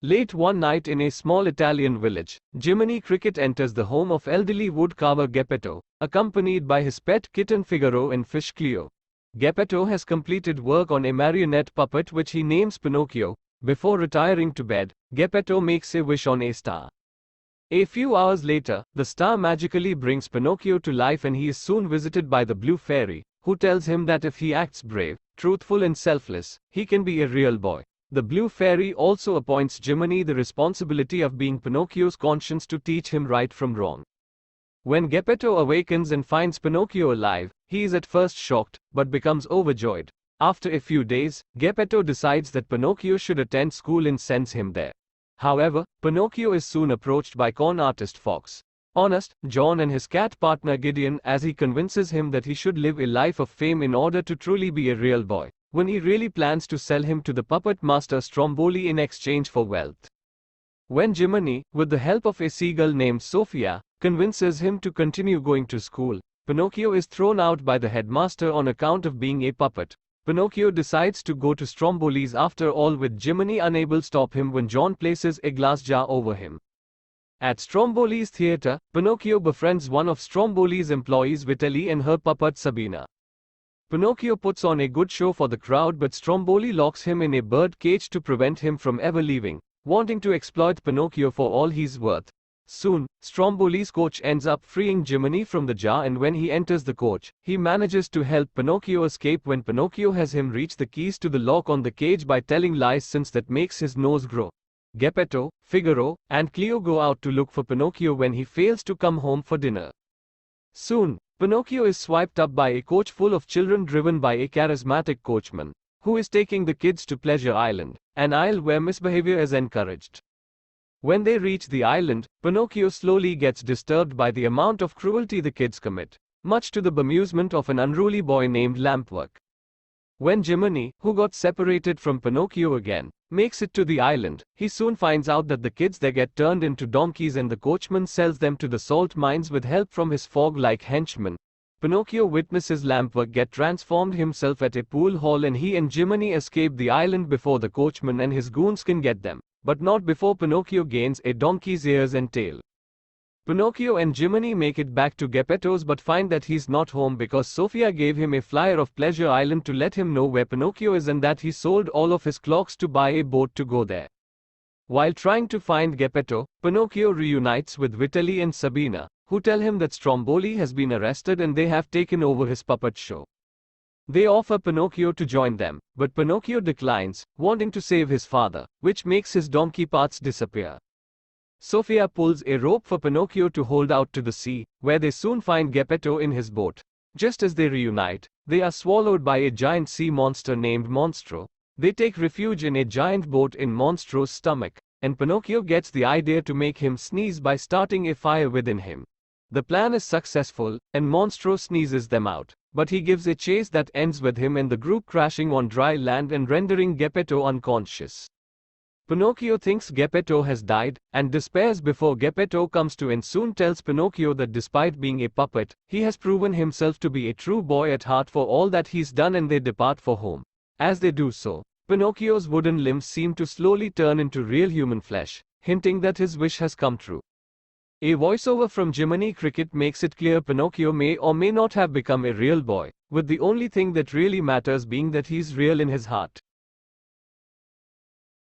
Late one night in a small Italian village, Jiminy Cricket enters the home of elderly woodcarver Geppetto, accompanied by his pet kitten Figaro and fish Cleo. Geppetto has completed work on a marionette puppet which he names Pinocchio. Before retiring to bed, Geppetto makes a wish on a star. A few hours later, the star magically brings Pinocchio to life and he is soon visited by the Blue Fairy, who tells him that if he acts brave, truthful and selfless, he can be a real boy. The Blue Fairy also appoints Jiminy the responsibility of being Pinocchio's conscience to teach him right from wrong. When Geppetto awakens and finds Pinocchio alive, he is at first shocked, but becomes overjoyed. After a few days, Geppetto decides that Pinocchio should attend school and sends him there. However, Pinocchio is soon approached by con artist Fox, Honest John and his cat partner Gideon as he convinces him that he should live a life of fame in order to truly be a real boy, when he really plans to sell him to the puppet master Stromboli in exchange for wealth. When Jiminy, with the help of a seagull named Sophia, convinces him to continue going to school, Pinocchio is thrown out by the headmaster on account of being a puppet. Pinocchio decides to go to Stromboli's after all, with Jiminy unable to stop him when John places a glass jar over him. At Stromboli's theater, Pinocchio befriends one of Stromboli's employees Vitelli and her puppet Sabina. Pinocchio puts on a good show for the crowd, but Stromboli locks him in a bird cage to prevent him from ever leaving, wanting to exploit Pinocchio for all he's worth. Soon, Stromboli's coach ends up freeing Jiminy from the jar, and when he enters the coach, he manages to help Pinocchio escape when Pinocchio has him reach the keys to the lock on the cage by telling lies, since that makes his nose grow. Geppetto, Figaro, and Cleo go out to look for Pinocchio when he fails to come home for dinner. Soon, Pinocchio is swiped up by a coach full of children driven by a charismatic coachman, who is taking the kids to Pleasure Island, an isle where misbehavior is encouraged. When they reach the island, Pinocchio slowly gets disturbed by the amount of cruelty the kids commit, much to the bemusement of an unruly boy named Lampwork. When Jiminy, who got separated from Pinocchio again, makes it to the island, he soon finds out that the kids there get turned into donkeys and the coachman sells them to the salt mines with help from his fog-like henchmen. Pinocchio witnesses Lampwork get transformed himself at a pool hall, and he and Jiminy escape the island before the coachman and his goons can get them, but not before Pinocchio gains a donkey's ears and tail. Pinocchio and Jiminy make it back to Geppetto's but find that he's not home because Sophia gave him a flyer of Pleasure Island to let him know where Pinocchio is and that he sold all of his clocks to buy a boat to go there. While trying to find Geppetto, Pinocchio reunites with Vitelli and Sabina, who tell him that Stromboli has been arrested and they have taken over his puppet show. They offer Pinocchio to join them, but Pinocchio declines, wanting to save his father, which makes his donkey parts disappear. Sophia pulls a rope for Pinocchio to hold out to the sea, where they soon find Geppetto in his boat. Just as they reunite, they are swallowed by a giant sea monster named Monstro. They take refuge in a giant boat in Monstro's stomach, and Pinocchio gets the idea to make him sneeze by starting a fire within him. The plan is successful, and Monstro sneezes them out, but he gives a chase that ends with him and the group crashing on dry land and rendering Geppetto unconscious. Pinocchio thinks Geppetto has died, and despairs before Geppetto comes to and soon tells Pinocchio that despite being a puppet, he has proven himself to be a true boy at heart for all that he's done, and they depart for home. As they do so, Pinocchio's wooden limbs seem to slowly turn into real human flesh, hinting that his wish has come true. A voiceover from Jiminy Cricket makes it clear Pinocchio may or may not have become a real boy, with the only thing that really matters being that he's real in his heart.